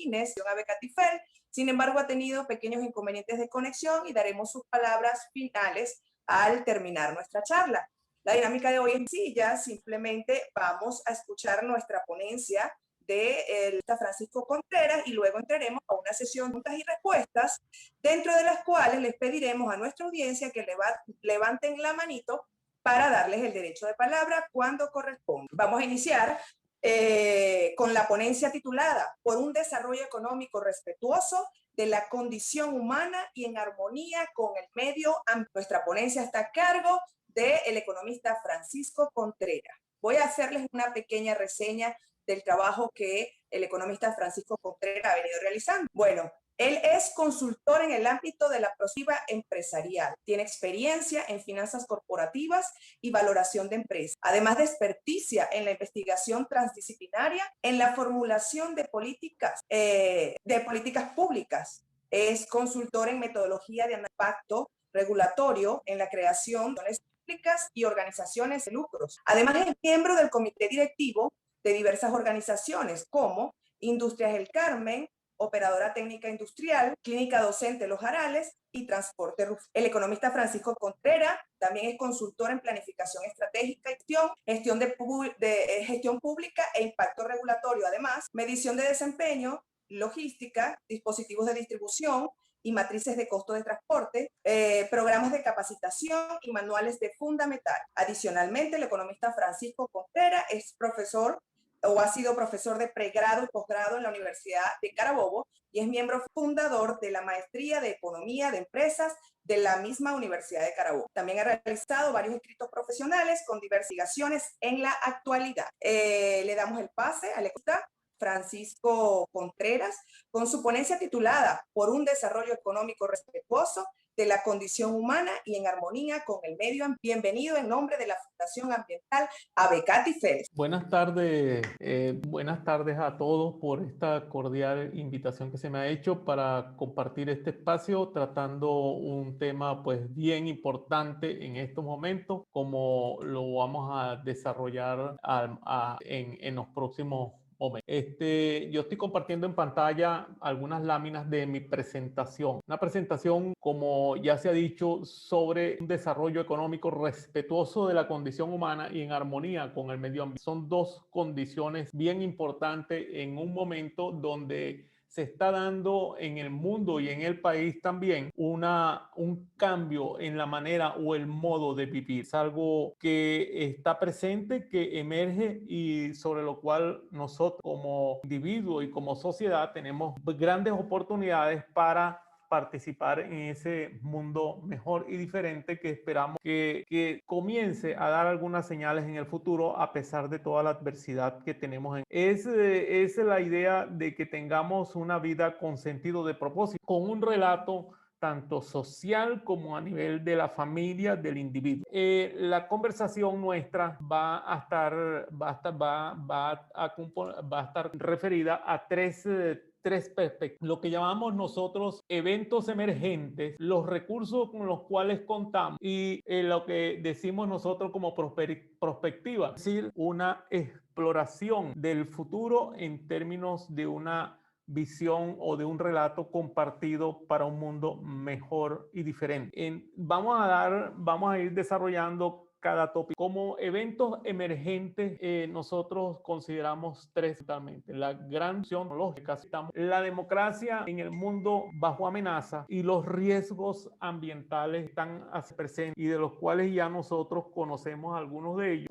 Martínez, Abe Catifel. Sin embargo, ha tenido pequeños inconvenientes de conexión y daremos sus palabras finales al terminar nuestra charla. La dinámica de hoy es sencilla, simplemente vamos a escuchar nuestra ponencia de Francisco Contreras y luego entraremos a una sesión de preguntas y respuestas, dentro de las cuales les pediremos a nuestra audiencia que levanten la manito para darles el derecho de palabra cuando corresponda. Vamos a iniciar con la ponencia titulada Por un desarrollo económico respetuoso de la condición humana y en armonía con el medio ambiente. Nuestra ponencia está a cargo del economista Francisco Contreras. Voy a hacerles una pequeña reseña del trabajo que el economista Francisco Contreras ha venido realizando. Bueno, él es consultor en el ámbito de la prospectiva empresarial. Tiene experiencia en finanzas corporativas y valoración de empresas. Además de experticia en la investigación transdisciplinaria, en la formulación de políticas públicas. Es consultor en metodología de impacto regulatorio en la creación de públicas y organizaciones de lucros. Además, es miembro del comité directivo de diversas organizaciones como Industrias El Carmen, Operadora Técnica Industrial, Clínica Docente Los Jarales y Transporte Rufino. El economista Francisco Contreras también es consultor en planificación estratégica y gestión pública e impacto regulatorio. Además, medición de desempeño, logística, dispositivos de distribución y matrices de costo de transporte, programas de capacitación y manuales de fundamental. Adicionalmente, el economista Francisco Contreras es profesor o ha sido profesor de pregrado y posgrado en la Universidad de Carabobo y es miembro fundador de la Maestría de Economía de Empresas de la misma Universidad de Carabobo. También ha realizado varios escritos profesionales con diversas investigaciones en la actualidad. Le damos el pase al economista Francisco Contreras con su ponencia titulada Por un desarrollo económico respetuoso de la condición humana y en armonía con el medio ambiente. Bienvenido en nombre de la Fundación Ambiental Abe Catifel. Buenas tardes a todos por esta cordial invitación que se me ha hecho para compartir este espacio tratando un tema pues bien importante en estos momentos, como lo vamos a desarrollar en los próximos momentos. Yo estoy compartiendo en pantalla algunas láminas de mi presentación. Una presentación, como ya se ha dicho, sobre un desarrollo económico respetuoso de la condición humana y en armonía con el medio ambiente. Son dos condiciones bien importantes en un momento donde se está dando en el mundo y en el país también un cambio en la manera o el modo de vivir. Es algo que está presente, que emerge y sobre lo cual nosotros como individuos y como sociedad tenemos grandes oportunidades para participar en ese mundo mejor y diferente que esperamos que comience a dar algunas señales en el futuro a pesar de toda la adversidad que tenemos. Es la idea de que tengamos una vida con sentido de propósito, con un relato tanto social como a nivel de la familia del individuo. La conversación nuestra va a estar referida a tres perspectivas, lo que llamamos nosotros eventos emergentes, los recursos con los cuales contamos y lo que decimos nosotros como prospectiva, es decir, una exploración del futuro en términos de una visión o de un relato compartido para un mundo mejor y diferente. Vamos a ir desarrollando cada tópico. Como eventos emergentes, nosotros consideramos tres totalmente. La gran opción lógica, la democracia en el mundo bajo amenaza y los riesgos ambientales están presentes y de los cuales ya nosotros conocemos algunos de ellos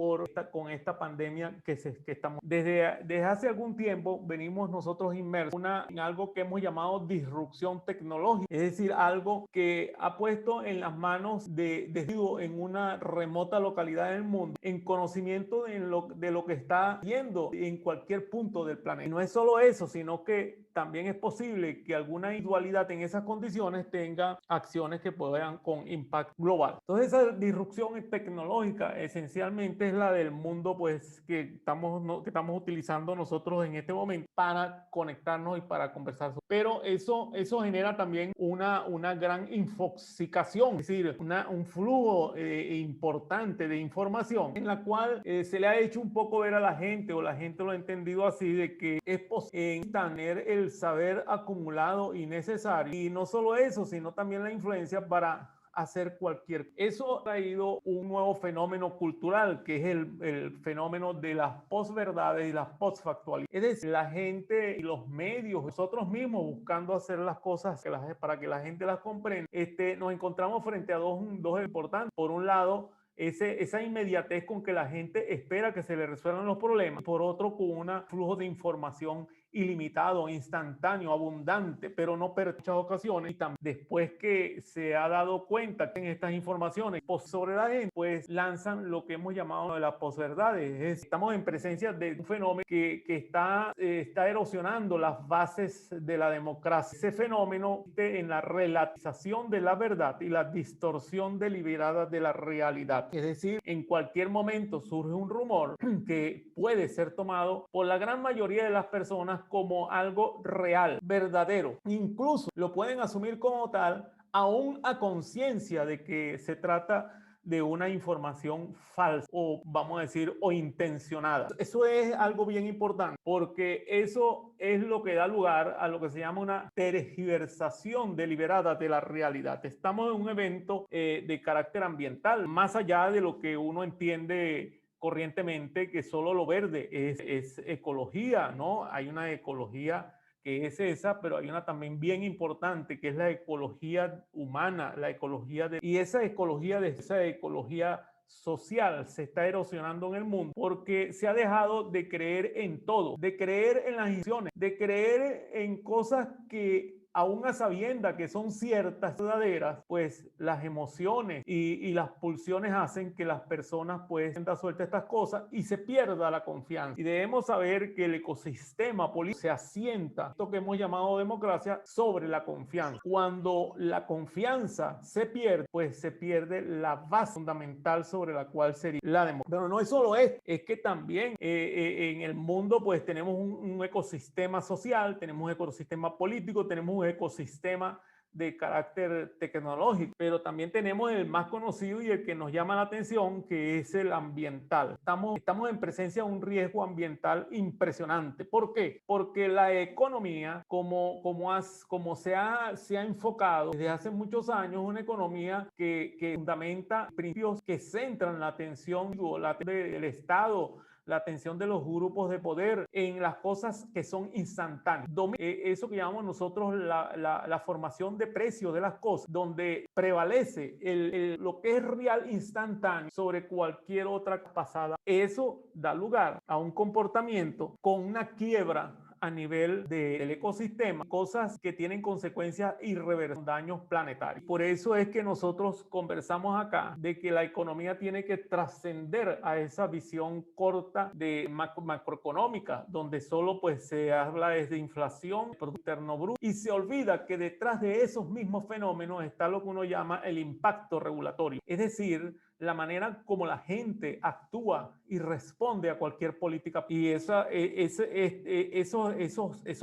con esta pandemia que estamos. Desde hace algún tiempo venimos nosotros inmersos en algo que hemos llamado disrupción tecnológica, es decir, algo que ha puesto en las manos en una remota localidad del mundo, en conocimiento de lo que está yendo en cualquier punto del planeta. Y no es solo eso, sino que también es posible que alguna individualidad en esas condiciones tenga acciones que puedan con impacto global. Entonces esa disrupción tecnológica esencialmente es la del mundo pues que estamos utilizando nosotros en este momento para conectarnos y para conversar. Pero eso genera también una gran infoxicación, es decir, un flujo importante constante de información en la cual se le ha hecho un poco ver a la gente, o la gente lo ha entendido así, de que es posible tener el saber acumulado y necesario. Y no solo eso, sino también la influencia para hacer cualquier. Eso ha traído un nuevo fenómeno cultural, que es el fenómeno de las posverdades y las postfactualidades. Es decir, la gente y los medios, nosotros mismos buscando hacer las cosas para que la gente las comprenda, nos encontramos frente a dos importantes. Por un lado, esa inmediatez con que la gente espera que se le resuelvan los problemas. Por otro, con un flujo de información ilimitado, instantáneo, abundante, pero no en muchas ocasiones. Y también después que se ha dado cuenta que en estas informaciones sobre la gente, pues lanzan lo que hemos llamado de las posverdades. Estamos en presencia de un fenómeno que está erosionando las bases de la democracia. Ese fenómeno en la relativización de la verdad y la distorsión deliberada de la realidad. Es decir, en cualquier momento surge un rumor que puede ser tomado por la gran mayoría de las personas como algo real, verdadero. Incluso lo pueden asumir como tal, aún a conciencia de que se trata de una información falsa, o vamos a decir, o intencionada. Eso es algo bien importante, porque eso es lo que da lugar a lo que se llama una tergiversación deliberada de la realidad. Estamos en un evento de carácter ambiental, más allá de lo que uno entiende corrientemente, que solo lo verde es ecología, ¿no? Hay una ecología que es esa, pero hay una también bien importante, que es la ecología humana, la ecología y esa ecología social se está erosionando en el mundo porque se ha dejado de creer en todo, de creer en las instituciones, de creer en cosas que aún a sabiendas que son ciertas, verdaderas, pues las emociones y las pulsiones hacen que las personas pues den suelta estas cosas y se pierda la confianza. Y debemos saber que el ecosistema político se asienta, esto que hemos llamado democracia, sobre la confianza. Cuando la confianza se pierde, pues se pierde la base fundamental sobre la cual sería la democracia. Pero no es solo esto, es que también en el mundo pues tenemos un ecosistema social, tenemos un ecosistema político, tenemos un ecosistema de carácter tecnológico, pero también tenemos el más conocido y el que nos llama la atención, que es el ambiental. Estamos en presencia de un riesgo ambiental impresionante. ¿Por qué? Porque la economía, como se ha enfocado desde hace muchos años, una economía que fundamenta principios que centran la atención del Estado, la atención de los grupos de poder en las cosas que son instantáneas. Eso que llamamos nosotros la formación de precios de las cosas, donde prevalece lo que es real instantáneo sobre cualquier otra pasada. Eso da lugar a un comportamiento con una quiebra a nivel del ecosistema, cosas que tienen consecuencias irreversibles, daños planetarios. Por eso es que nosotros conversamos acá de que la economía tiene que trascender a esa visión corta de macroeconómica, donde solo pues se habla de inflación, Producto Interno Bruto, y se olvida que detrás de esos mismos fenómenos está lo que uno llama el impacto regulatorio, es decir, la manera como la gente actúa y responde a cualquier política. Y esos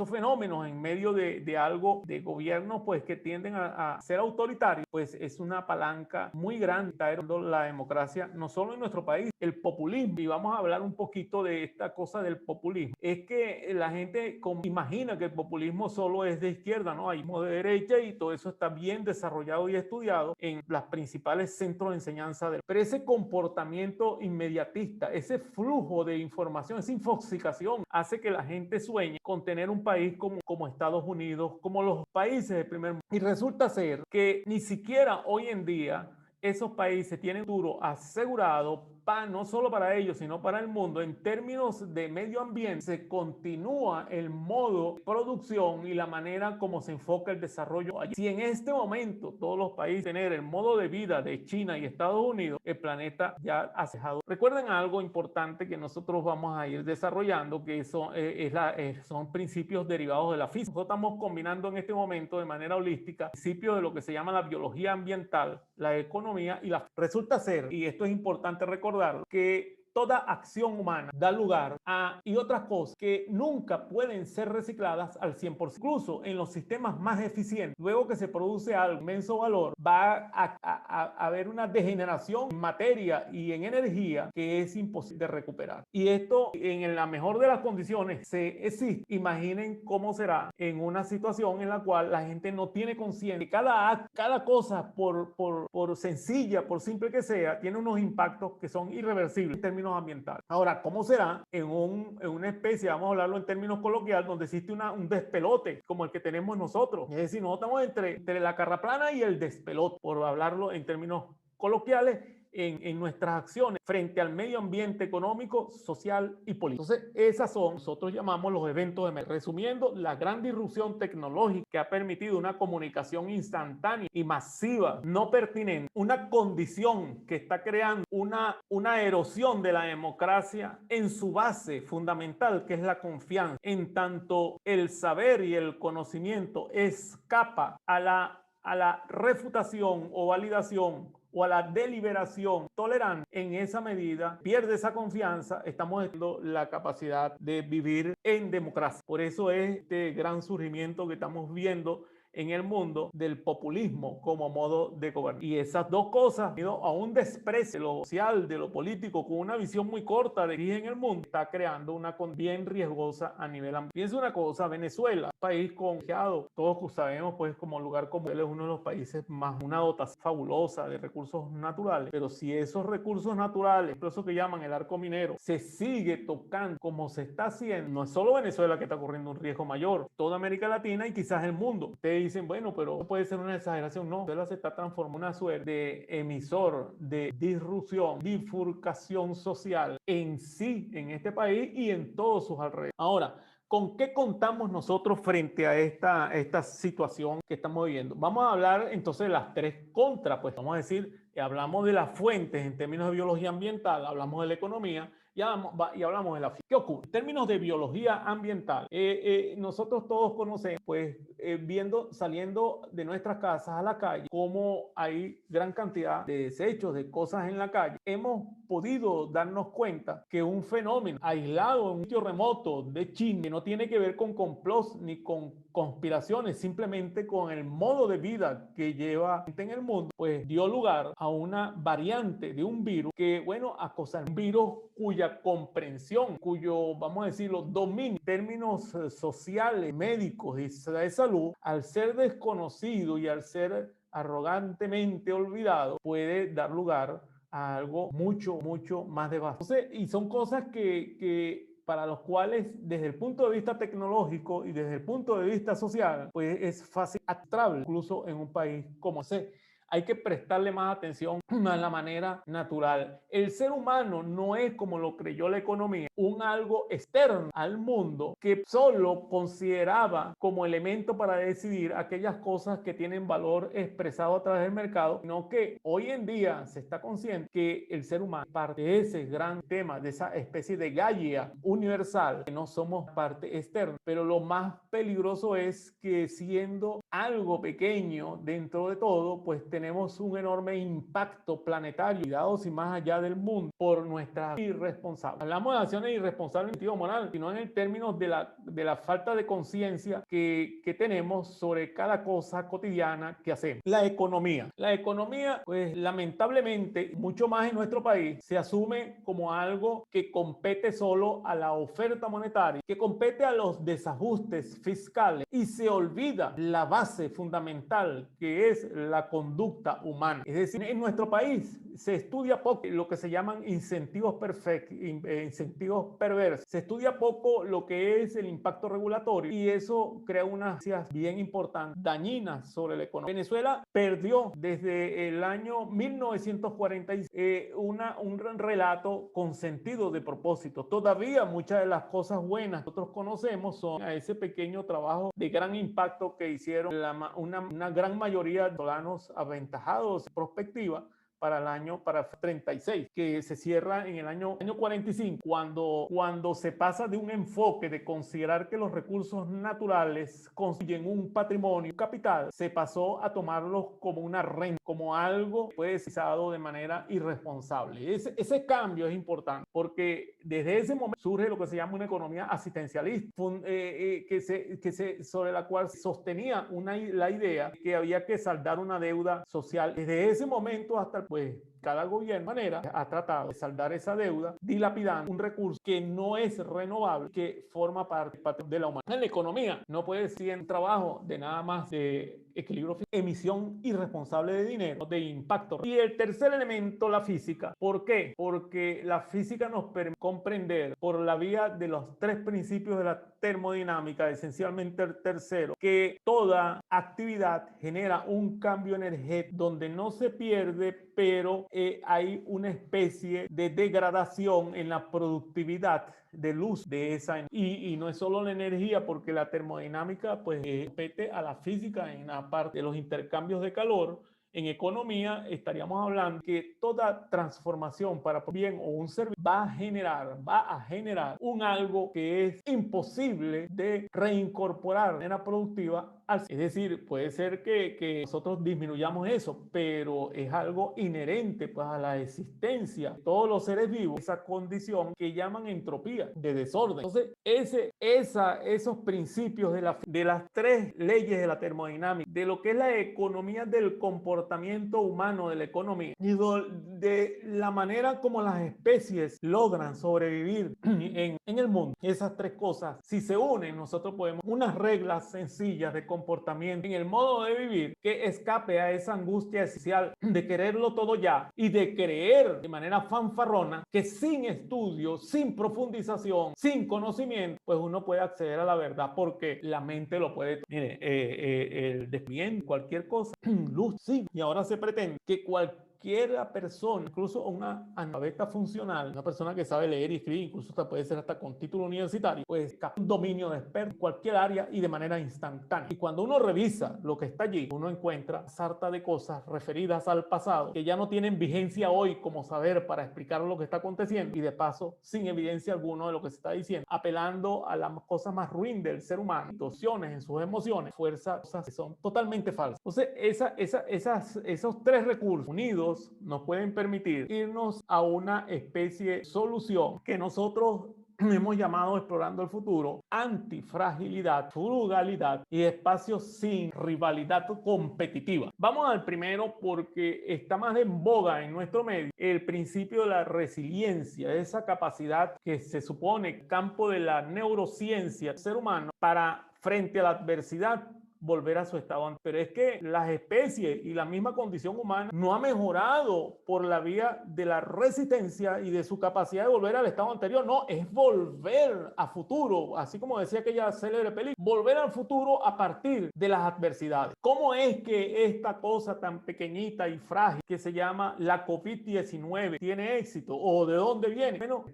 fenómenos en medio de algo de gobierno pues que tienden a ser autoritarios, pues es una palanca muy grande la democracia, no solo en nuestro país, el populismo. Y vamos a hablar un poquito de esta cosa del populismo. Es que la gente imagina que el populismo solo es de izquierda, ¿no? Hay de derecha, y todo eso está bien desarrollado y estudiado en los principales centros de enseñanza del. Pero ese comportamiento inmediatista, ese flujo de información, esa infoxicación hace que la gente sueñe con tener un país como Estados Unidos, como los países del primer mundo. Y resulta ser que ni siquiera hoy en día esos países tienen futuro asegurado, no solo para ellos, sino para el mundo. En términos de medio ambiente, se continúa el modo de producción y la manera como se enfoca el desarrollo allí. Si en este momento todos los países tienen el modo de vida de China y Estados Unidos, el planeta ya ha cejado. Recuerden algo importante que nosotros vamos a ir desarrollando, que son principios derivados de la física. Nosotros estamos combinando en este momento de manera holística principios de lo que se llama la biología ambiental, la economía y la. Resulta ser, y esto es importante recordar, que toda acción humana da lugar a y otras cosas que nunca pueden ser recicladas al 100%. Incluso en los sistemas más eficientes, luego que se produce algo de inmenso valor, va a haber una degeneración en materia y en energía que es imposible de recuperar. Y esto, en la mejor de las condiciones, se existe. Imaginen cómo será en una situación en la cual la gente no tiene conciencia que cada cosa, por sencilla, por simple que sea, tiene unos impactos que son irreversibles en términos ambientales. Ahora, ¿cómo será en una especie, vamos a hablarlo en términos coloquiales, donde existe un despelote como el que tenemos nosotros? Es decir, nosotros estamos entre la carraplana y el despelote, por hablarlo en términos coloquiales, en nuestras acciones frente al medio ambiente económico, social y político. Entonces, esas son, nosotros llamamos los eventos de emergencia. Resumiendo, la gran disrupción tecnológica que ha permitido una comunicación instantánea y masiva, no pertinente, una condición que está creando una erosión de la democracia en su base fundamental, que es la confianza, en tanto el saber y el conocimiento escapa a la refutación o validación o a la deliberación tolerante. En esa medida pierde esa confianza, estamos teniendo la capacidad de vivir en democracia. Por eso es este gran surgimiento que estamos viendo en el mundo del populismo como modo de gobernar. Y esas dos cosas, a un desprecio de lo social, de lo político, con una visión muy corta de que en el mundo, está creando una condición bien riesgosa a nivel ambiental. Piensa una cosa, Venezuela, un país confiado, todos sabemos pues como lugar común, es uno de los países más, una dotación fabulosa de recursos naturales, pero si esos recursos naturales, por eso que llaman el arco minero, se sigue tocando como se está haciendo, no es solo Venezuela que está corriendo un riesgo mayor, toda América Latina y quizás el mundo. Ustedes dicen, bueno, pero puede ser una exageración. No, Venezuela se está transformando en una suerte de emisor de disrupción, bifurcación social en sí, en este país y en todos sus alrededores. Ahora, ¿con qué contamos nosotros frente a esta situación que estamos viviendo? Vamos a hablar entonces de las tres contras, pues vamos a decir, hablamos de las fuentes en términos de biología ambiental, hablamos de la economía y hablamos de la física. ¿Qué ocurre? En términos de biología ambiental, nosotros todos conocemos, pues saliendo de nuestras casas a la calle, cómo hay gran cantidad de desechos, de cosas en la calle. Hemos podido darnos cuenta que un fenómeno aislado en un sitio remoto de China, que no tiene que ver con complots ni con conspiraciones, simplemente con el modo de vida que lleva gente en el mundo, pues dio lugar a una variante de un virus que, bueno, acosa un virus cuya comprensión, cuyo, vamos a decirlo, dominio en términos sociales, médicos y de salud, al ser desconocido y al ser arrogantemente olvidado, puede dar lugar a algo mucho más devastador. Entonces, y son cosas que para los cuales desde el punto de vista tecnológico y desde el punto de vista social, pues es fácil adaptable, incluso en un país como ese. Hay que prestarle más atención a la manera natural. El ser humano no es, como lo creyó la economía, un algo externo al mundo que solo consideraba como elemento para decidir aquellas cosas que tienen valor expresado a través del mercado, sino que hoy en día se está consciente que el ser humano es parte de ese gran tema, de esa especie de Gaia universal, que no somos parte externa. Pero lo más peligroso es que siendo algo pequeño dentro de todo, pues tenemos un enorme impacto planetario, cuidados y más allá del mundo, por nuestra irresponsabilidad. Hablamos de acciones irresponsables en el sentido moral, sino en el término de la falta de conciencia que tenemos sobre cada cosa cotidiana que hacemos. La economía, pues lamentablemente, mucho más en nuestro país, se asume como algo que compete solo a la oferta monetaria, que compete a los desajustes fiscales y se olvida la base fundamental que es la conducta humana. Es decir, en nuestro país se estudia poco lo que se llaman incentivos perversos. Se estudia poco lo que es el impacto regulatorio y eso crea unas acciones bien importantes, dañinas sobre la economía. Venezuela perdió desde el año 1946 un relato con sentido de propósito. Todavía muchas de las cosas buenas que nosotros conocemos son a ese pequeño trabajo de gran impacto que hicieron una gran mayoría de venezolanos aventajados en perspectiva para 36, que se cierra en el año 45, cuando se pasa de un enfoque de considerar que los recursos naturales constituyen un patrimonio, un capital, se pasó a tomarlos como una renta, como algo que puede ser usado de manera irresponsable. Ese cambio es importante porque desde ese momento surge lo que se llama una economía asistencialista, sobre la cual se sostenía la idea que había que saldar una deuda social. Desde ese momento hasta cada gobierno de manera ha tratado de saldar esa deuda dilapidando un recurso que no es renovable, que forma parte de la humanidad. En la economía no puede ser un trabajo de nada más de equilibrio, emisión irresponsable de dinero, de impacto. Y el tercer elemento, la física. ¿Por qué? Porque la física nos permite comprender por la vía de los tres principios de la termodinámica, esencialmente el tercero, que toda actividad genera un cambio energético donde no se pierde, pero hay una especie de degradación en la productividad de luz de esa energía. Y no es solo la energía, porque la termodinámica compete a la física en la parte de los intercambios de calor. En economía estaríamos hablando que toda transformación para bien o un servicio va a generar un algo que es imposible de reincorporar de manera productiva. Es decir, puede ser que nosotros disminuyamos eso, pero es algo inherente pues, a la existencia de todos los seres vivos, esa condición que llaman entropía, de desorden. Entonces, esos principios de las tres leyes de la termodinámica, de lo que es la economía del comportamiento humano de la economía y de la manera como las especies logran sobrevivir en el mundo, esas tres cosas, si se unen, nosotros podemos unas reglas sencillas de comportamiento en el modo de vivir que escape a esa angustia esencial de quererlo todo ya y de creer de manera fanfarrona que sin estudio, sin profundización, sin conocimiento, pues uno puede acceder a la verdad porque la mente lo puede. Mire, el descubrimiento, cualquier cosa, luz, sí, y ahora se pretende que cualquier persona, incluso una analfabeta funcional, una persona que sabe leer y escribir, incluso puede ser hasta con título universitario, pues capta un dominio de experto en cualquier área y de manera instantánea. Y cuando uno revisa lo que está allí, uno encuentra sarta de cosas referidas al pasado que ya no tienen vigencia hoy como saber para explicar lo que está aconteciendo y de paso sin evidencia alguna de lo que se está diciendo, apelando a las cosas más ruin del ser humano, situaciones en sus emociones, fuerzas que son totalmente falsas. Entonces, esos tres recursos unidos nos pueden permitir irnos a una especie de solución que nosotros hemos llamado Explorando el Futuro, antifragilidad, frugalidad y espacios sin rivalidad competitiva. Vamos al primero porque está más en boga en nuestro medio el principio de la resiliencia, esa capacidad que se supone campo de la neurociencia del ser humano para frente a la adversidad volver a su estado anterior. Pero es que las especies y la misma condición humana no ha mejorado por la vía de la resistencia y de su capacidad de volver al estado anterior. No, es volver a futuro, así como decía aquella célebre película, volver al futuro a partir de las adversidades. ¿Cómo es que esta cosa tan pequeñita y frágil que se llama la COVID-19 tiene éxito? ¿O de dónde viene? Bueno,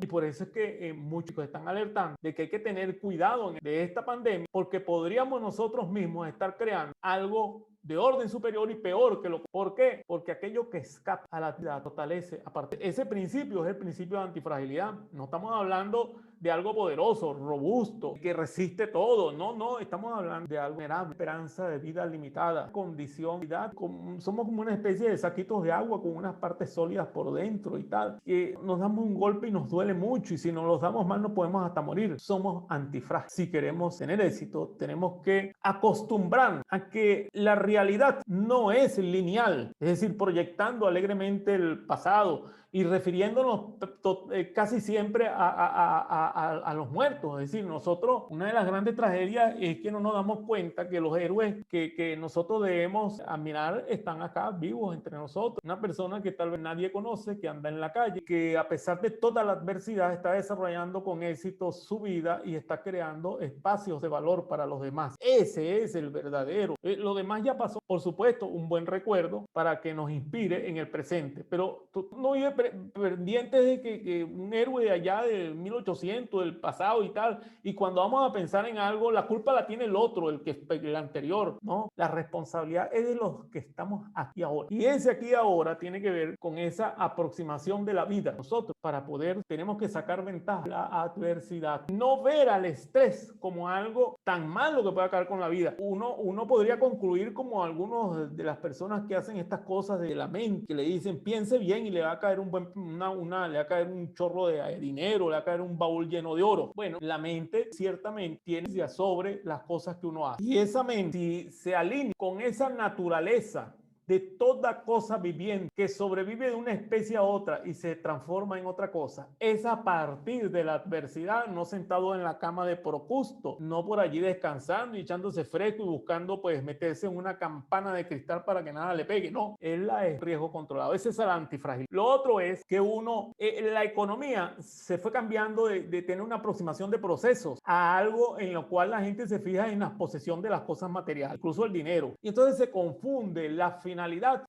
y por eso es que muchos están alertando de que hay que tener cuidado de esta pandemia, porque podríamos nosotros mismos estar creando algo de orden superior y peor que lo. ¿Por qué? Porque aquello que escapa a la vida fortalece. Aparte, ese principio es el principio de antifragilidad. No estamos hablando de algo poderoso, robusto, que resiste todo. No, estamos hablando de algo vulnerable, esperanza de vida limitada, condición, somos como una especie de saquitos de agua con unas partes sólidas por dentro y tal, que nos damos un golpe y nos duele mucho y si nos los damos mal no podemos hasta morir. Somos antifrágiles. Si queremos tener éxito, tenemos que acostumbrarnos a que la realidad no es lineal, es decir, proyectando alegremente el pasado y refiriéndonos casi siempre a los muertos. Es decir, nosotros, una de las grandes tragedias es que no nos damos cuenta que los héroes que nosotros debemos admirar están acá vivos entre nosotros. Una persona que tal vez nadie conoce, que anda en la calle, que a pesar de toda la adversidad está desarrollando con éxito su vida y está creando espacios de valor para los demás. Ese es el verdadero. Lo demás ya pasó. Por supuesto, un buen recuerdo para que nos inspire en el presente, pero tú no vives pendientes de que un héroe de allá de 1800, del pasado y tal, y cuando vamos a pensar en algo, la culpa la tiene el otro, el anterior, ¿no? La responsabilidad es de los que estamos aquí ahora. Y ese aquí ahora tiene que ver con esa aproximación de la vida. Nosotros, para poder, tenemos que sacar ventaja de la adversidad. No ver al estrés como algo tan malo que pueda caer con la vida. Uno podría concluir como algunos de las personas que hacen estas cosas de la mente, que le dicen piense bien y le va a caer le va a caer un chorro de dinero, le va a caer un baúl lleno de oro. Bueno, la mente ciertamente tiene sobre las cosas que uno hace. Y esa mente, si se alinea con esa naturaleza de toda cosa viviente que sobrevive de una especie a otra y se transforma en otra cosa, es a partir de la adversidad, no sentado en la cama de Procusto, no por allí descansando y echándose fresco y buscando pues meterse en una campana de cristal para que nada le pegue. No, es el riesgo controlado. Ese es el antifrágil. Lo otro es que la economía se fue cambiando de tener una aproximación de procesos a algo en lo cual la gente se fija en la posesión de las cosas materiales, incluso el dinero. Y entonces se confunde la finalidad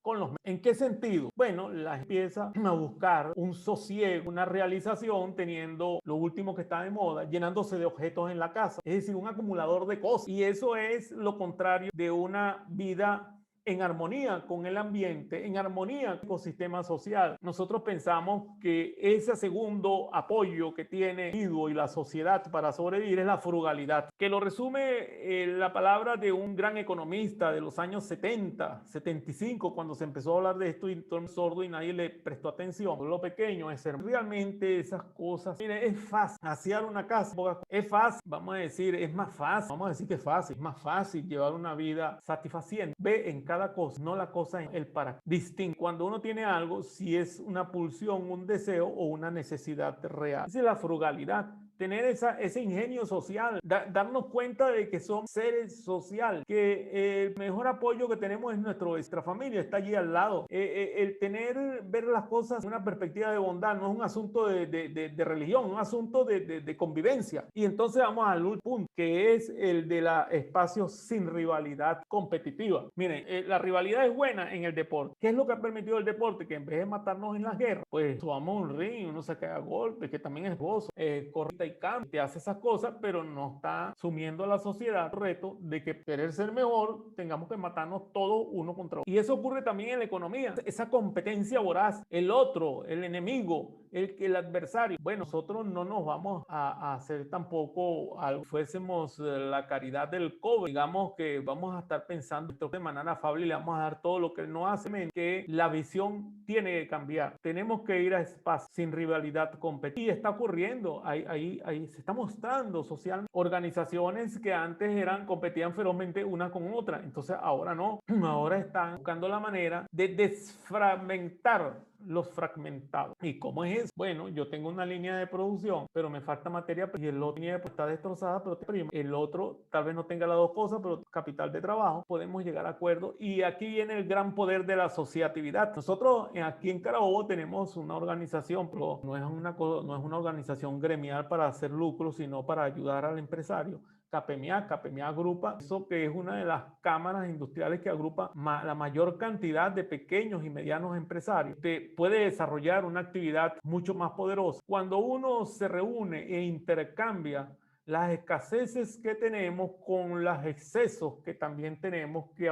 con los... ¿En qué sentido? Bueno, la empieza a buscar un sosiego, una realización teniendo lo último que está de moda, llenándose de objetos en la casa, es decir, un acumulador de cosas. Y eso es lo contrario de una vida en armonía con el ambiente, en armonía con el ecosistema social. Nosotros pensamos que ese segundo apoyo que tiene el individuo y la sociedad para sobrevivir es la frugalidad, que lo resume la palabra de un gran economista de los años 70, 75, cuando se empezó a hablar de esto y todo el sordo y nadie le prestó atención. Lo pequeño es ser realmente esas cosas. Mire, es fácil asear una casa, es fácil, vamos a decir, es más fácil, vamos a decir que es fácil, es más fácil llevar una vida satisfaciente. Ve en cada cosa, no la cosa en el para. Distingue cuando uno tiene algo, si es una pulsión, un deseo o una necesidad real. Esa es la frugalidad. Tener ese ingenio social, darnos cuenta de que somos seres sociales, que el mejor apoyo que tenemos es nuestra familia, está allí al lado. El ver las cosas en una perspectiva de bondad no es un asunto de religión, es un asunto de convivencia. Y entonces vamos al último punto, que es el de la espacio sin rivalidad competitiva. Miren, la rivalidad es buena en el deporte. ¿Qué es lo que ha permitido el deporte? Que en vez de matarnos en las guerras, pues subamos un ring, uno se cae a golpes, que también es gozo, corre y cambia, te hace esas cosas, pero no está sumiendo a la sociedad el reto de que querer ser mejor tengamos que matarnos todos uno contra otro. Y eso ocurre también en la economía, esa competencia voraz, el otro, el enemigo, el adversario. Bueno, nosotros no nos vamos a hacer tampoco algo, fuésemos la caridad del cobre, digamos que vamos a estar pensando de manera afable y le vamos a dar todo lo que él no hace, que la visión tiene que cambiar. Tenemos que ir a espacios sin rivalidad competitiva. Y está ocurriendo, ahí se está mostrando socialmente organizaciones que antes competían ferozmente una con otra, entonces ahora no, ahora están buscando la manera de desfragmentar los fragmentados. ¿Y cómo es eso? Bueno, yo tengo una línea de producción, pero me falta materia y el otro línea está destrozada, pero te prima. El otro tal vez no tenga las dos cosas, pero capital de trabajo, podemos llegar a acuerdos. Y aquí viene el gran poder de la asociatividad. Nosotros aquí en Carabobo tenemos una organización, pero no es una organización gremial para hacer lucro, sino para ayudar al empresario. CAPEMIA agrupa eso, que es una de las cámaras industriales que agrupa la mayor cantidad de pequeños y medianos empresarios. Puede desarrollar una actividad mucho más poderosa. Cuando uno se reúne e intercambia las escaseces que tenemos con los excesos que también tenemos, que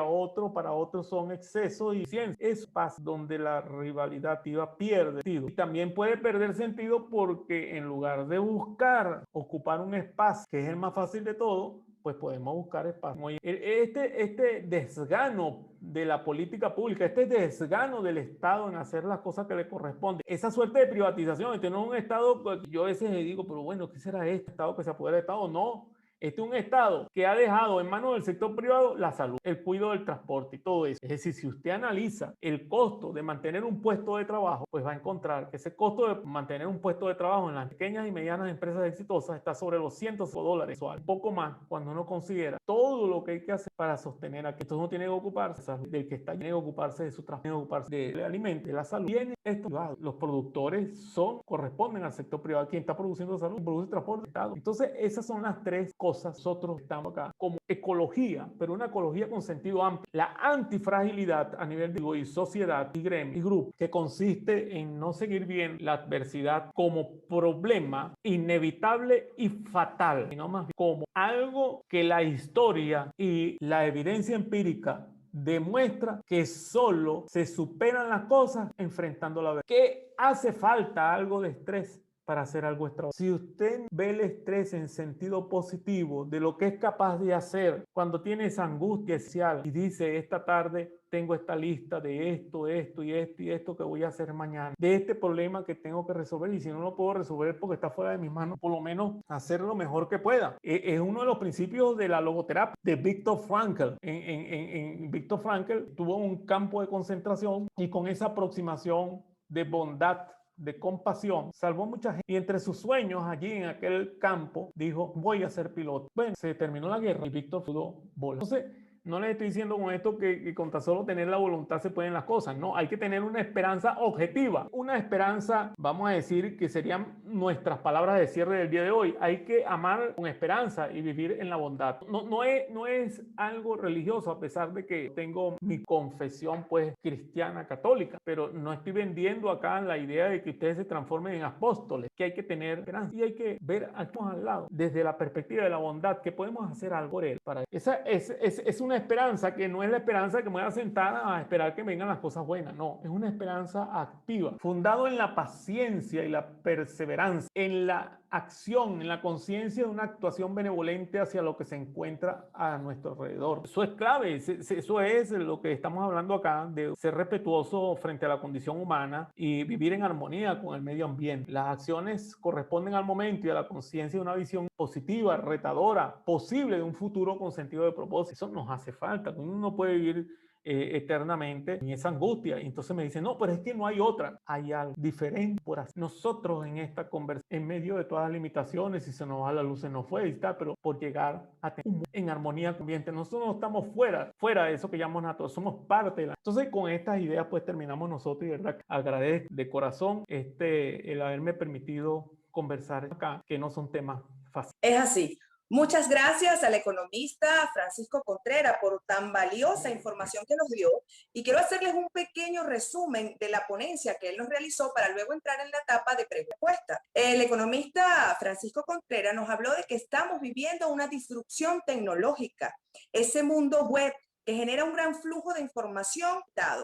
para otros son excesos y ciencia. Es paz donde la rivalidad pierde sentido. Y también puede perder sentido porque en lugar de buscar ocupar un espacio, que es el más fácil de todo, pues podemos buscar espacio. Este desgano de la política pública, este desgano del Estado en hacer las cosas que le corresponden, esa suerte de privatización, este no es un Estado, yo a veces digo, pero bueno, ¿qué será este Estado que se apodera del Estado? No. Este es un Estado que ha dejado en manos del sector privado la salud, el cuidado del transporte y todo eso. Es decir, si usted analiza el costo de mantener un puesto de trabajo, pues va a encontrar que ese costo de mantener un puesto de trabajo en las pequeñas y medianas empresas exitosas está sobre los $100 mensuales, un poco más cuando uno considera todo lo que hay que hacer para sostener a que entonces uno tiene que ocuparse del que está, tiene que ocuparse de su trabajo, tiene que ocuparse del alimento, de la salud. Viene esto privado. Los productores corresponden al sector privado. Quien está produciendo salud produce transporte, Estado. Entonces, esas son las tres cosas cosas, nosotros estamos acá como ecología, pero una ecología con sentido amplio. La antifragilidad a nivel de y sociedad y gremio y grupo, que consiste en no seguir bien la adversidad como problema inevitable y fatal, sino más bien como algo que la historia y la evidencia empírica demuestra que solo se superan las cosas enfrentando la verdad. ¿Qué hace falta? Algo de estrés para hacer algo extraordinario. Si usted ve el estrés en sentido positivo de lo que es capaz de hacer cuando tiene esa angustia social y dice, esta tarde tengo esta lista de esto, esto y esto y esto que voy a hacer mañana, de este problema que tengo que resolver, y si no lo puedo resolver porque está fuera de mis manos, por lo menos hacer lo mejor que pueda. Es uno de los principios de la logoterapia de Viktor Frankl. Viktor Frankl tuvo un campo de concentración y con esa aproximación de bondad, de compasión, salvó mucha gente, y entre sus sueños allí en aquel campo dijo, voy a ser piloto. Bueno, se terminó la guerra y Víctor pudo volar. Entonces, no les estoy diciendo con esto que con tan solo tener la voluntad se pueden las cosas. No, hay que tener una esperanza objetiva. Una esperanza, vamos a decir, que serían nuestras palabras de cierre del día de hoy. Hay que amar con esperanza y vivir en la bondad. No es algo religioso, a pesar de que tengo mi confesión pues cristiana católica, pero no estoy vendiendo acá la idea de que ustedes se transformen en apóstoles, que hay que tener esperanza y hay que ver al lado desde la perspectiva de la bondad, que podemos hacer algo por él. Esa es una esperanza que no es la esperanza que me voy a sentar a esperar que vengan las cosas buenas, no, es una esperanza activa, fundado en la paciencia y la perseverancia, en la acción, en la conciencia de una actuación benevolente hacia lo que se encuentra a nuestro alrededor. Eso es clave, eso es lo que estamos hablando acá, de ser respetuoso frente a la condición humana y vivir en armonía con el medio ambiente. Las acciones corresponden al momento y a la conciencia de una visión positiva, retadora, posible de un futuro con sentido de propósito. Eso nos hace falta, uno no puede vivir eternamente en esa angustia. Y entonces me dicen, no, pero es que no hay otra. Hay algo diferente por hacer. Nosotros en esta conversación, en medio de todas las limitaciones, si se nos va la luz, se nos fue y tal, pero por llegar a tener un mundo en armonía con el ambiente. Nosotros no estamos fuera de eso que llamamos naturaleza, somos parte de la. Entonces con estas ideas pues terminamos nosotros, y de verdad agradezco de corazón el haberme permitido conversar acá, que no son temas fáciles. Es así. Muchas gracias al economista Francisco Contreras por tan valiosa información que nos dio, y quiero hacerles un pequeño resumen de la ponencia que él nos realizó para luego entrar en la etapa de preguntas. El economista Francisco Contreras nos habló de que estamos viviendo una disrupción tecnológica, ese mundo web que genera un gran flujo de información,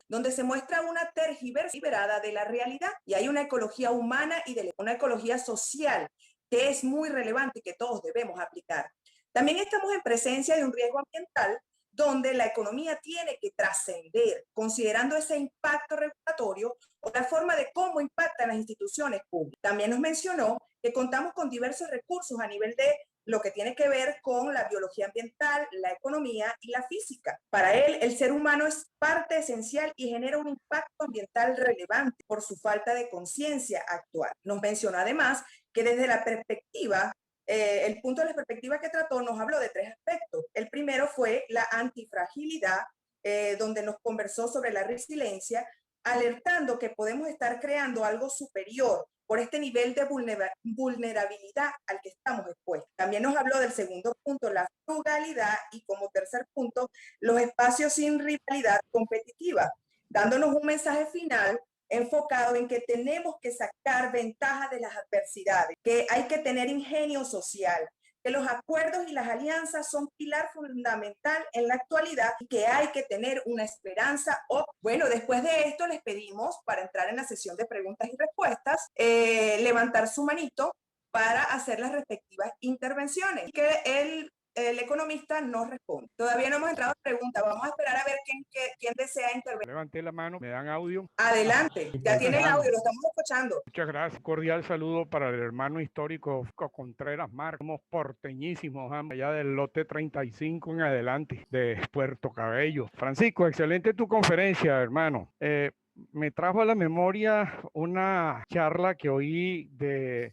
donde se muestra una tergiversación de la realidad, y hay una ecología humana y una ecología social que es muy relevante y que todos debemos aplicar. También estamos en presencia de un riesgo ambiental donde la economía tiene que trascender, considerando ese impacto regulatorio o la forma de cómo impactan las instituciones públicas. También nos mencionó que contamos con diversos recursos a nivel de lo que tiene que ver con la biología ambiental, la economía y la física. Para él, el ser humano es parte esencial y genera un impacto ambiental relevante por su falta de conciencia actual. Nos mencionó además que desde la perspectiva, el punto de la perspectiva que trató, nos habló de tres aspectos. El primero fue la antifragilidad, donde nos conversó sobre la resiliencia, alertando que podemos estar creando algo superior por este nivel de vulnerabilidad al que estamos expuestos. También nos habló del segundo punto, la frugalidad, y como tercer punto, los espacios sin rivalidad competitiva, dándonos un mensaje final enfocado en que tenemos que sacar ventaja de las adversidades, que hay que tener ingenio social, que los acuerdos y las alianzas son pilar fundamental en la actualidad y que hay que tener una esperanza. Bueno, después de esto les pedimos, para entrar en la sesión de preguntas y respuestas, levantar su manito para hacer las respectivas intervenciones, y que el economista nos responde. Todavía no hemos entrado a preguntas, vamos a esperar a ver quién desea intervenir. Levanté la mano, me dan audio. Adelante, ya tiene el audio, lo estamos escuchando. Muchas gracias, cordial saludo para el hermano histórico Contreras Marcos, somos porteñísimos, allá del lote 35 en adelante, de Puerto Cabello. Francisco, excelente tu conferencia, hermano. Me trajo a la memoria una charla que oí del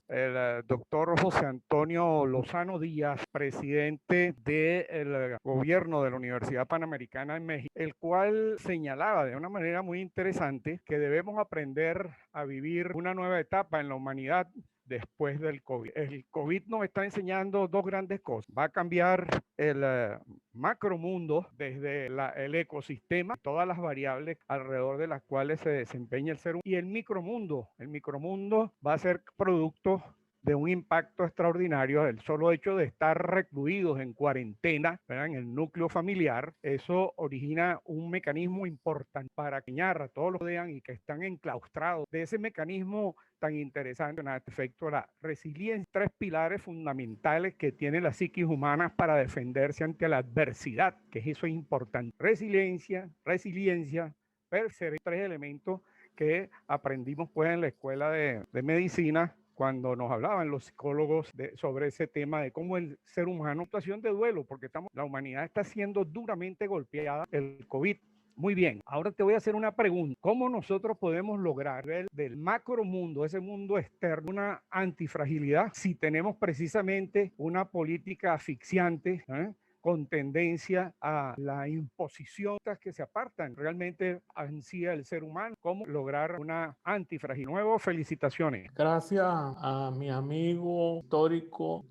doctor José Antonio Lozano Díaz, presidente del gobierno de la Universidad Panamericana en México, el cual señalaba de una manera muy interesante que debemos aprender a vivir una nueva etapa en la humanidad después del COVID. El COVID nos está enseñando dos grandes cosas. Va a cambiar el macromundo desde el ecosistema, todas las variables alrededor de las cuales se desempeña el ser humano, y el micromundo. El micromundo va a ser producto de un impacto extraordinario. El solo hecho de estar recluidos en cuarentena, ¿verdad?, en el núcleo familiar, eso origina un mecanismo importante para acuñar a todos los que rodean y que están enclaustrados de ese mecanismo tan interesante, en efecto, la resiliencia. Tres pilares fundamentales que tiene la psiquis humana para defenderse ante la adversidad, que eso es importante. Resiliencia, perseverancia, tres elementos que aprendimos pues en la escuela de medicina, cuando nos hablaban los psicólogos sobre ese tema de cómo el ser humano, situación de duelo, porque la humanidad está siendo duramente golpeada el COVID. Muy bien, ahora te voy a hacer una pregunta. ¿Cómo nosotros podemos lograr del macro mundo, ese mundo externo, una antifragilidad si tenemos precisamente una política asfixiante, con tendencia a la imposición que se apartan realmente ansía el ser humano? ¿Cómo lograr una antifragilidad? Nuevo, felicitaciones. Gracias a mi amigo histórico,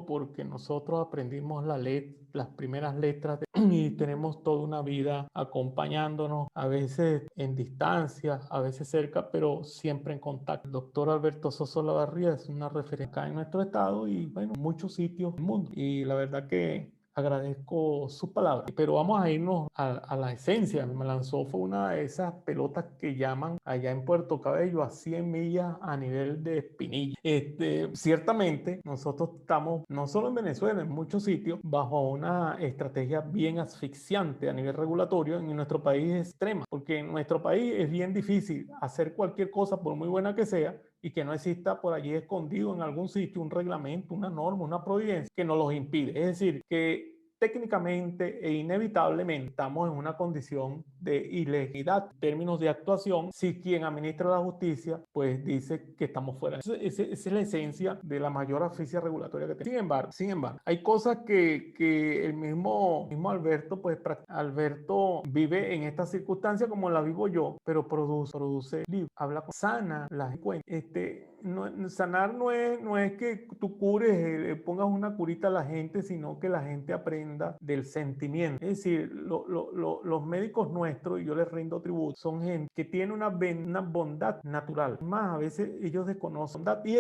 porque nosotros aprendimos las primeras letras y tenemos toda una vida acompañándonos, a veces en distancia, a veces cerca, pero siempre en contacto. El doctor Alberto Soso Olavarría es una referencia acá en nuestro estado y bueno, en muchos sitios del mundo. Y la verdad que agradezco sus palabras, pero vamos a irnos a la esencia. Me lanzó fue una de esas pelotas que llaman allá en Puerto Cabello a 100 millas a nivel de espinilla. Ciertamente nosotros estamos, no solo en Venezuela, en muchos sitios, bajo una estrategia bien asfixiante a nivel regulatorio. En nuestro país es extrema, porque en nuestro país es bien difícil hacer cualquier cosa, por muy buena que sea, y que no exista por allí escondido en algún sitio un reglamento, una norma, una providencia que nos los impide. Es decir, que técnicamente e inevitablemente estamos en una condición de ilegalidad en términos de actuación si quien administra la justicia pues dice que estamos fuera. Esa es la esencia de la mayor asfixia regulatoria que tenemos. Sin embargo, hay cosas que el mismo Alberto, pues Alberto vive en esta circunstancia como la vivo yo, pero produce libros, habla, sana las cuentas. Sanar no es que tú cures, pongas una curita a la gente, sino que la gente aprenda del sentimiento. Es decir, los médicos nuestros, y yo les rindo tributo, son gente que tiene una bondad natural. Más, a veces ellos desconocen bondad, y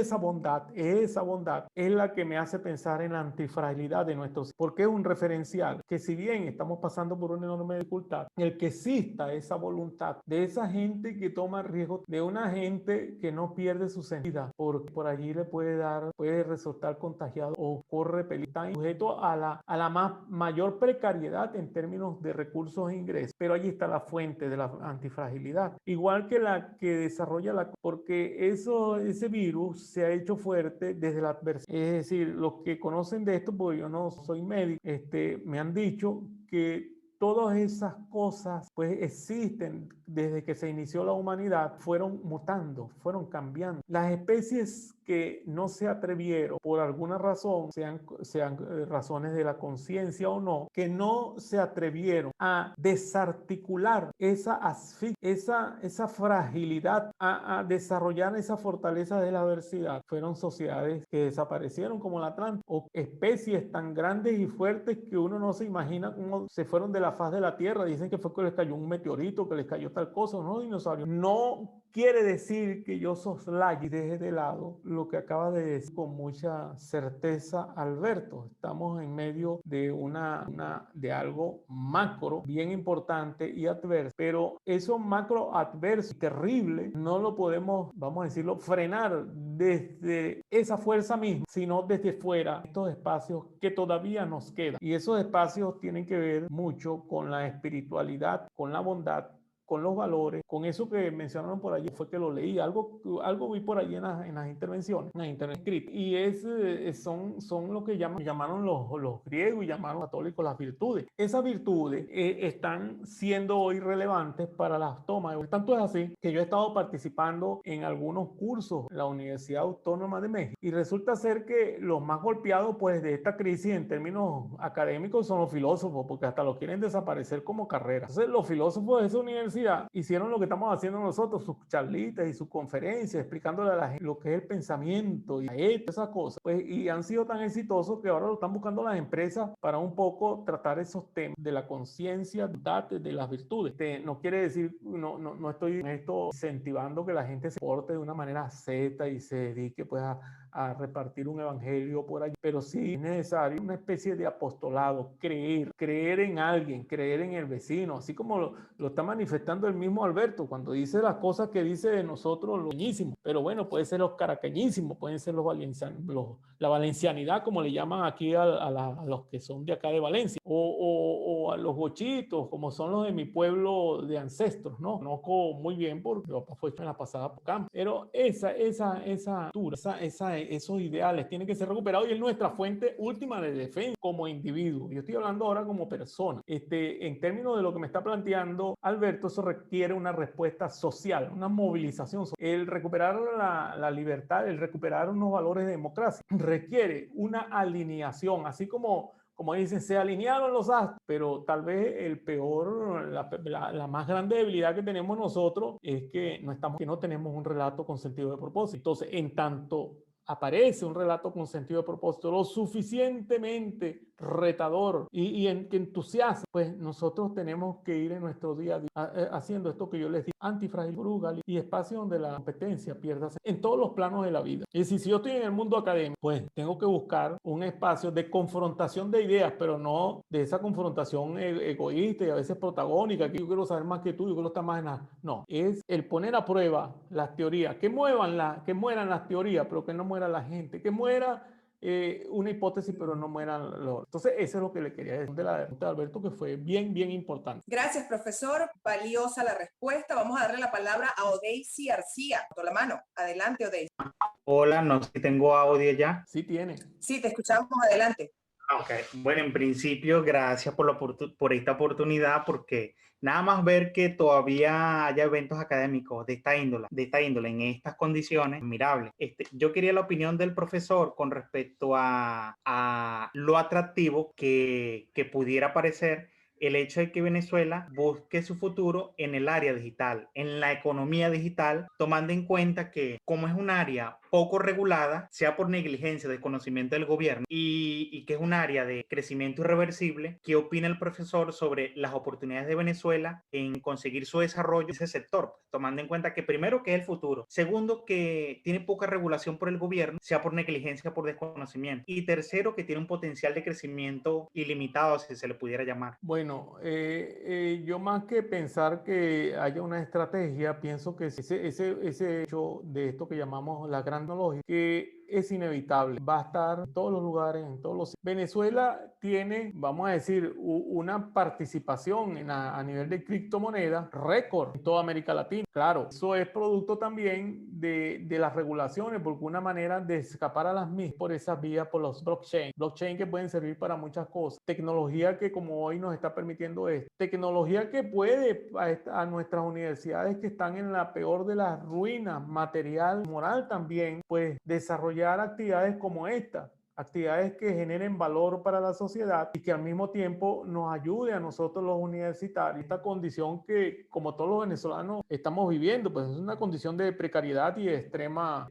esa bondad es la que me hace pensar en la antifragilidad de nuestros, porque es un referencial que, si bien estamos pasando por una enorme dificultad, el que exista esa voluntad de esa gente que toma riesgos, de una gente que no pierde su sentido, porque por allí le puede resultar contagiado o corre peligro, está sujeto a la mayor precariedad en términos de recursos e ingresos. Pero allí está la fuente de la antifragilidad, igual que la que desarrolla porque ese virus se ha hecho fuerte desde la adversidad. Es decir, los que conocen de esto, porque yo no soy médico, me han dicho que todas esas cosas pues existen desde que se inició la humanidad, fueron mutando, fueron cambiando. Las especies que no se atrevieron por alguna razón, sean razones de la conciencia o no, que no se atrevieron a desarticular esa fragilidad, a desarrollar esa fortaleza de la adversidad, fueron sociedades que desaparecieron como la Atlántida, o especies tan grandes y fuertes que uno no se imagina cómo se fueron de la faz de la Tierra. Dicen que fue que les cayó un meteorito, que les cayó tal cosa, ¿no? Dinosaurios. No quiere decir que yo soslaye y deje de lado lo que acaba de decir con mucha certeza Alberto. Estamos en medio de de algo macro bien importante y adverso, pero eso macro adverso y terrible no lo podemos, vamos a decirlo, frenar desde esa fuerza misma, sino desde fuera, estos espacios que todavía nos quedan. Y esos espacios tienen que ver mucho con la espiritualidad, con la bondad, con los valores, con eso que mencionaron por allí, fue que lo leí, algo vi por allí en las intervenciones, en las intervenciones, y son lo que llamaron los griegos y llamaron los católicos las virtudes. Esas virtudes están siendo hoy relevantes para las tomas. Tanto es así que yo he estado participando en algunos cursos en la Universidad Autónoma de México, y resulta ser que los más golpeados pues de esta crisis en términos académicos son los filósofos, porque hasta los quieren desaparecer como carrera. Entonces los filósofos de esa universidad universidad hicieron lo que estamos haciendo nosotros, sus charlitas y sus conferencias, explicándole a la gente lo que es el pensamiento y esas cosas, pues, y han sido tan exitosos que ahora lo están buscando las empresas para un poco tratar esos temas de la conciencia, de las virtudes. No quiere decir, no estoy en esto incentivando que la gente se porte de una manera asceta y se dedique pues a repartir un evangelio por allí, pero sí es necesario una especie de apostolado, creer en alguien, creer en el vecino, así como lo está manifestando el mismo Alberto cuando dice las cosas que dice de nosotros, los valencianísimos, pero bueno, puede ser los caraqueñísimos, pueden ser los valencianos, la valencianidad, como le llaman aquí a los que son de acá de Valencia, o a los bochitos, como son los de mi pueblo de ancestros, ¿no? Conozco muy bien porque mi papá fue en la pasada por campo, pero esos ideales tienen que ser recuperados y es nuestra fuente última de defensa como individuo. Yo estoy hablando ahora como persona. En términos de lo que me está planteando Alberto, eso requiere una respuesta social, una movilización social. El recuperar la libertad, el recuperar unos valores de democracia, requiere una alineación, así como dicen, se alinearon los astros, pero tal vez la más grande debilidad que tenemos nosotros es que no tenemos un relato con sentido de propósito. Entonces, en tanto aparece un relato con sentido de propósito lo suficientemente retador y que entusiasma, pues nosotros tenemos que ir en nuestro día a día haciendo esto que yo les digo, antifrágil, frugal y espacio donde la competencia pierda en todos los planos de la vida. Es decir, si yo estoy en el mundo académico, pues tengo que buscar un espacio de confrontación de ideas, pero no de esa confrontación egoísta y a veces protagónica, que yo quiero saber más que tú, yo quiero estar más en nada. No, es el poner a prueba las teorías, que mueran las teorías, pero que no muera la gente, que muera una hipótesis, pero no mueran los. Entonces, eso es lo que le quería decir de la pregunta de Alberto, que fue bien, bien importante. Gracias, profesor. Valiosa la respuesta. Vamos a darle la palabra a Odeisy García. Con la mano. Adelante, Odeisy. Hola, no sé si tengo audio ya. Sí, tiene. Sí, te escuchamos. Adelante. Ok, bueno, en principio, gracias por esta oportunidad, porque nada más ver que todavía haya eventos académicos de esta índole en estas condiciones, admirable. Yo quería la opinión del profesor con respecto a lo atractivo que pudiera parecer el hecho de que Venezuela busque su futuro en el área digital, en la economía digital, tomando en cuenta que como es un área poco regulada, sea por negligencia, desconocimiento del gobierno, y que es un área de crecimiento irreversible, ¿qué opina el profesor sobre las oportunidades de Venezuela en conseguir su desarrollo en ese sector? Tomando en cuenta que primero que es el futuro, segundo que tiene poca regulación por el gobierno, sea por negligencia, por desconocimiento, y tercero que tiene un potencial de crecimiento ilimitado, si se le pudiera llamar. Bueno, yo más que pensar que haya una estrategia, pienso que ese hecho de esto que llamamos la gran tecnología, que es inevitable, va a estar en todos los lugares, en todos los. Venezuela tiene, vamos a decir, una participación a nivel de criptomonedas récord en toda América Latina. Claro, eso es producto también de las regulaciones, porque una manera de escapar a las mismas por esas vías, por los blockchain que pueden servir para muchas cosas, tecnología que como hoy nos está permitiendo esto, tecnología que puede a nuestras universidades que están en la peor de las ruinas, material, moral también, pues desarrollar actividades como esta, actividades que generen valor para la sociedad y que al mismo tiempo nos ayude a nosotros los universitarios. Esta condición que como todos los venezolanos estamos viviendo, pues es una condición de precariedad y de extrema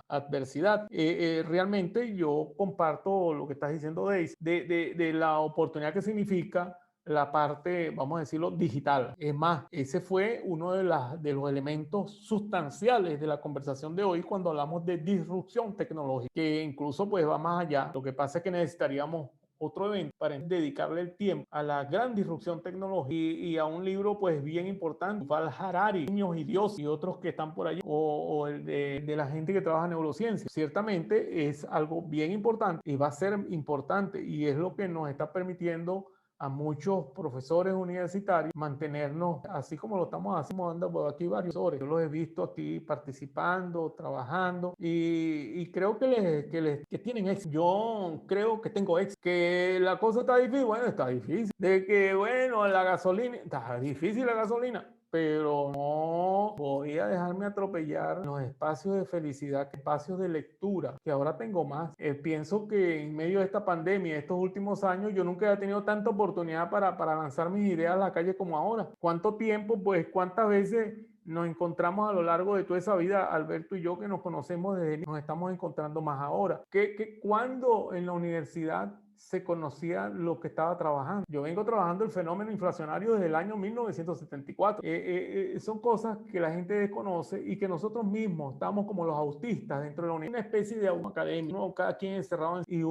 adversidad. Realmente yo comparto lo que estás diciendo, Daisy, de la oportunidad que significa la parte, vamos a decirlo, digital. Es más, ese fue uno de los elementos sustanciales de la conversación de hoy cuando hablamos de disrupción tecnológica, que incluso pues va más allá. Lo que pasa es que necesitaríamos otro evento para dedicarle el tiempo a la gran disrupción tecnológica y a un libro pues bien importante, Yuval Harari, Niños y Dios y otros que están por allí, o el de la gente que trabaja en neurociencia. Ciertamente es algo bien importante y va a ser importante y es lo que nos está permitiendo a muchos profesores universitarios mantenernos así como lo estamos haciendo, andando aquí varios horas. Yo los he visto aquí participando, trabajando y creo que tienen éxito. Yo creo que tengo éxito. Que la cosa está difícil, bueno, está difícil. De que, bueno, la gasolina, está difícil la gasolina, pero no voy a dejarme atropellar los espacios de felicidad, espacios de lectura, que ahora tengo más. Pienso que en medio de esta pandemia, estos últimos años, yo nunca he tenido tanta oportunidad para lanzar mis ideas a la calle como ahora. ¿Cuánto tiempo, pues, cuántas veces nos encontramos a lo largo de toda esa vida, Alberto y yo, que nos conocemos desde niños, nos estamos encontrando más ahora? ¿Cuándo en la universidad se conocía lo que estaba trabajando? Yo vengo trabajando el fenómeno inflacionario desde el año 1974. Son cosas que la gente desconoce y que nosotros mismos estamos como los autistas dentro de la universidad, una especie de academia, ¿no? Cada quien encerrado y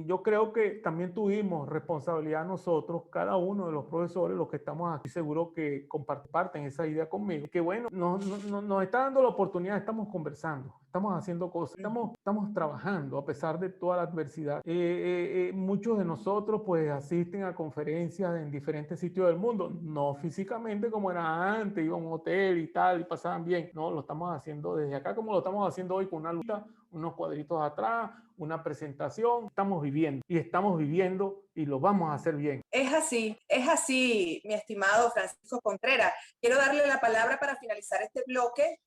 yo creo que también tuvimos responsabilidad nosotros, cada uno de los profesores, los que estamos aquí, seguro que comparten esa idea conmigo, que bueno, nos está dando la oportunidad, estamos conversando, estamos haciendo cosas, estamos trabajando a pesar de toda la adversidad. Muchos de nosotros pues asisten a conferencias en diferentes sitios del mundo, no físicamente como era antes, iban a un hotel y tal y pasaban bien, no, lo estamos haciendo desde acá como lo estamos haciendo hoy con una lucha, unos cuadritos atrás, una presentación, estamos viviendo y lo vamos a hacer bien. Es así, mi estimado Francisco Contreras. Quiero darle la palabra para finalizar este bloque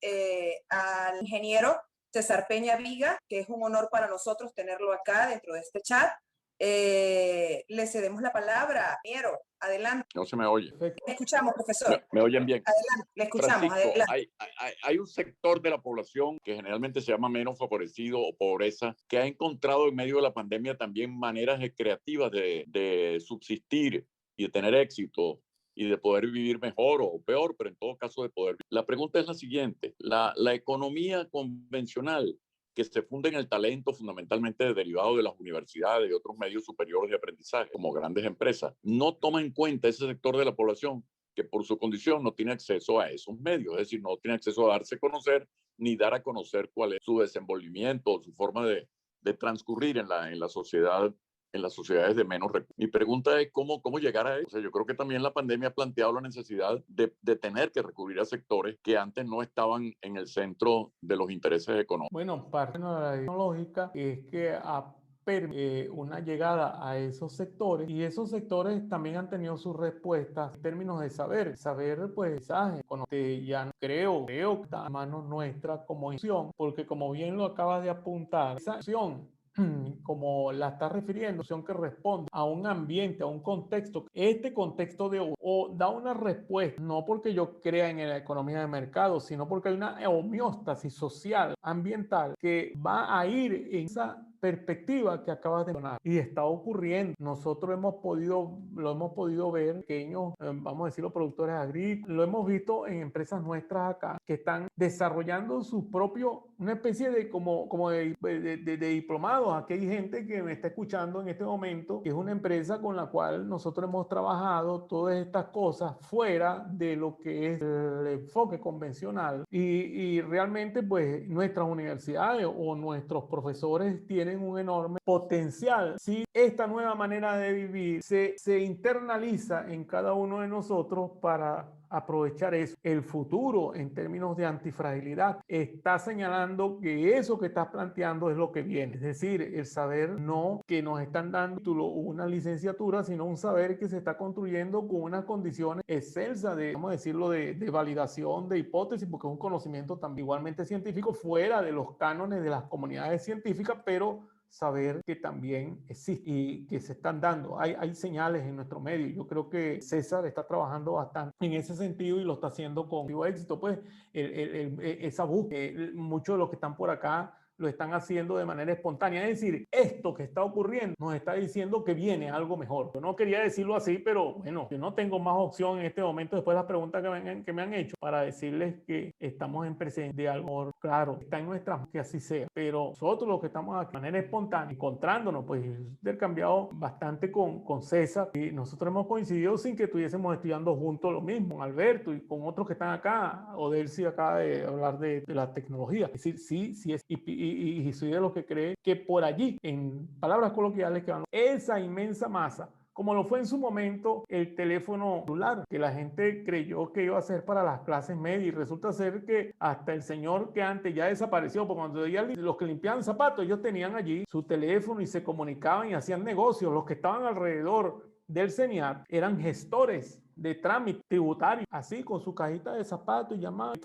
al ingeniero César Peña Viga, que es un honor para nosotros tenerlo acá dentro de este chat. Le cedemos la palabra, ingeniero. Adelante. No se me oye. Le escuchamos, profesor. ¿Me oyen bien? Adelante, le escuchamos. Francisco, adelante. hay un sector de la población que generalmente se llama menos favorecido o pobreza, que ha encontrado en medio de la pandemia también maneras creativas de subsistir y de tener éxito y de poder vivir mejor o peor, pero en todo caso de poder vivir. La pregunta es la siguiente. La economía convencional, que se funda en el talento fundamentalmente derivado de las universidades y otros medios superiores de aprendizaje, como grandes empresas, no toma en cuenta ese sector de la población que por su condición no tiene acceso a esos medios, es decir, no tiene acceso a darse a conocer ni dar a conocer cuál es su desenvolvimiento, su forma de transcurrir en la sociedad, en las sociedades de menos recursos. Mi pregunta es cómo llegar a eso. O sea, yo creo que también la pandemia ha planteado la necesidad de tener que recurrir a sectores que antes no estaban en el centro de los intereses económicos. Bueno, parte de la tecnológica es que una llegada a esos sectores y esos sectores también han tenido sus respuestas en términos de saber pues ya creo que está en manos nuestras como institución, porque como bien lo acabas de apuntar, esa acción como la está refiriendo, que responde a un ambiente, a un contexto, este contexto de hoy, o da una respuesta, no porque yo crea en la economía de mercado, sino porque hay una homeostasis social, ambiental, que va a ir en esa perspectiva que acabas de mencionar y está ocurriendo. Nosotros lo hemos podido ver, pequeños, vamos a decir, los productores agrícolas, lo hemos visto en empresas nuestras acá que están desarrollando su propio, una especie de como de diplomados. Aquí hay gente que me está escuchando en este momento, que es una empresa con la cual nosotros hemos trabajado todas estas cosas fuera de lo que es el enfoque convencional y realmente pues nuestras universidades o nuestros profesores tienen un enorme potencial. Si esta nueva manera de vivir se internaliza en cada uno de nosotros para aprovechar eso, el futuro en términos de antifragilidad está señalando que eso que estás planteando es lo que viene, es decir, el saber no que nos están dando una licenciatura, sino un saber que se está construyendo con unas condiciones excelsas de, vamos a decirlo, de validación de hipótesis, porque es un conocimiento también igualmente científico fuera de los cánones de las comunidades científicas, pero saber que también existe y que se están dando. Hay señales en nuestro medio. Yo creo que César está trabajando bastante en ese sentido y lo está haciendo con éxito. Pues esa búsqueda, muchos de los que están por acá lo están haciendo de manera espontánea. Es decir, esto que está ocurriendo nos está diciendo que viene algo mejor. Yo no quería decirlo así, pero bueno, yo no tengo más opción en este momento después de las preguntas que me han hecho para decirles que estamos en presencia de algo claro. Está en nuestras manos que así sea. Pero nosotros los que estamos aquí de manera espontánea, encontrándonos, pues intercambiado bastante con César y nosotros hemos coincidido sin que estuviésemos estudiando juntos lo mismo, Alberto y con otros que están acá. Odelsi acaba de hablar de la tecnología. Es decir, sí es y soy de los que cree que por allí, en palabras coloquiales, que van esa inmensa masa, como lo fue en su momento el teléfono celular, que la gente creyó que iba a ser para las clases medias y resulta ser que hasta el señor que antes ya desapareció, porque cuando veía los que limpiaban zapatos, ellos tenían allí su teléfono y se comunicaban y hacían negocios. Los que estaban alrededor del CENIAT eran gestores de trámite tributario, así con su cajita de zapatos y llamadas.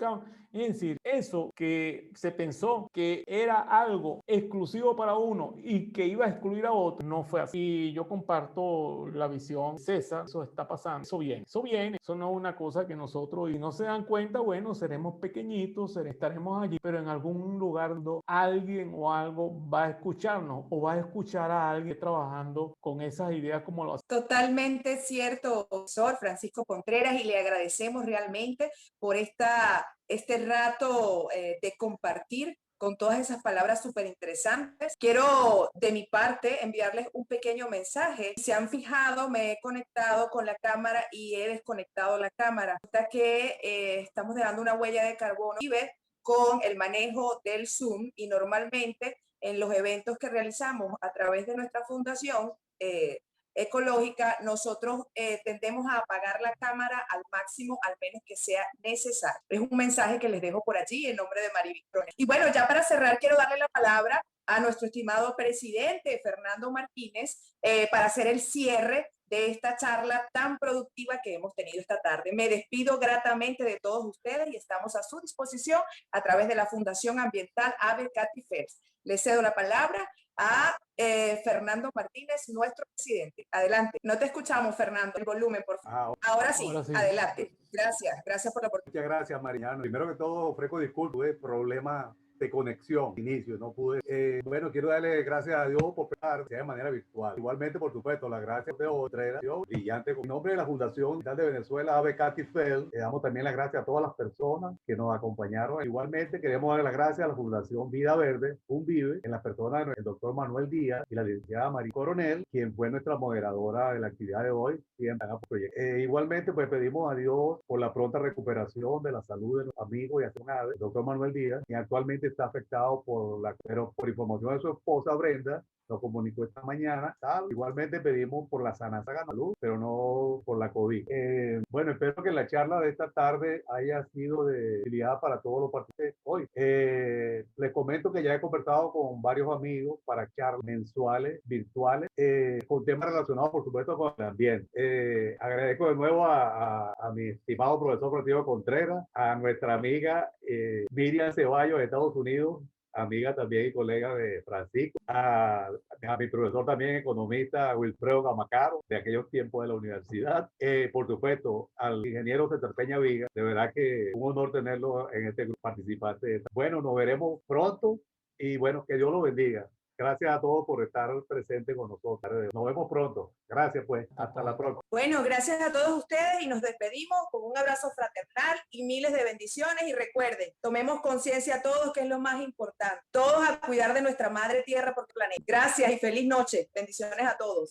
Es decir, eso que se pensó que era algo exclusivo para uno y que iba a excluir a otro, no fue así. Y yo comparto la visión, César, eso está pasando, eso viene, eso no es una cosa que nosotros, y no se dan cuenta, bueno, seremos pequeñitos, estaremos allí, pero en algún lugar alguien o algo va a escucharnos o va a escuchar a alguien trabajando con esas ideas como lo hace. Totalmente cierto, profesor Francisco Contreras, y le agradecemos realmente por este rato de compartir con todas esas palabras súper interesantes. Quiero de mi parte enviarles un pequeño mensaje. Si se han fijado, me he conectado con la cámara y he desconectado la cámara. Hasta que estamos dejando una huella de carbono con el manejo del Zoom, y normalmente en los eventos que realizamos a través de nuestra fundación ecológica, nosotros tendemos a apagar la cámara al máximo, al menos que sea necesario. Es un mensaje que les dejo por allí en nombre de Mari Victoria. Y bueno, ya para cerrar, quiero darle la palabra a nuestro estimado presidente, Fernando Martínez, para hacer el cierre de esta charla tan productiva que hemos tenido esta tarde. Me despido gratamente de todos ustedes y estamos a su disposición a través de la Fundación Ambiental Ave Cathy Phelps. Le cedo la palabra a Fernando Martínez, nuestro presidente. Adelante. No te escuchamos, Fernando. El volumen, por favor. Ahora sí, adelante. Gracias por la oportunidad. Muchas gracias, Mariano. Primero que todo, ofrezco disculpas, tuve problemas de conexión, inicio, no pude. Bueno, quiero darle gracias a Dios por preparar de manera virtual. Igualmente, por supuesto, las gracias de otra brillante. En nombre de la Fundación de Venezuela, Ave Cathy Phelps, le damos también las gracias a todas las personas que nos acompañaron. Igualmente, queremos darle las gracias a la Fundación Vida Verde, Vive, en las personas del doctor Manuel Díaz y la licenciada María Coronel, quien fue nuestra moderadora de la actividad de hoy. Igualmente, pues pedimos a Dios por la pronta recuperación de la salud de los amigos y aficionados, el doctor Manuel Díaz, quien actualmente está afectado pero por información de su esposa Brenda, nos comunicó esta mañana. Igualmente pedimos por la sana salud, pero no por la COVID. Bueno, espero que la charla de esta tarde haya sido de utilidad para todos los participantes hoy. Les comento que ya he conversado con varios amigos para charlas mensuales, virtuales, con temas relacionados, por supuesto, con el ambiente. Agradezco de nuevo a mi estimado profesor Francisco Contreras, a nuestra amiga Miriam Ceballos de Estados Unidos, amiga también y colega de Francisco, a mi profesor también economista Wilfredo Gamacaro, de aquellos tiempos de la universidad, por supuesto al ingeniero César Peña Viga. De verdad que un honor tenerlo en este grupo participante. Bueno, nos veremos pronto y bueno, que Dios lo bendiga. Gracias a todos por estar presentes con nosotros. Nos vemos pronto. Gracias, pues. Hasta la próxima. Bueno, gracias a todos ustedes y nos despedimos con un abrazo fraternal y miles de bendiciones. Y recuerden, tomemos conciencia todos, que es lo más importante. Todos a cuidar de nuestra madre tierra por el planeta. Gracias y feliz noche. Bendiciones a todos.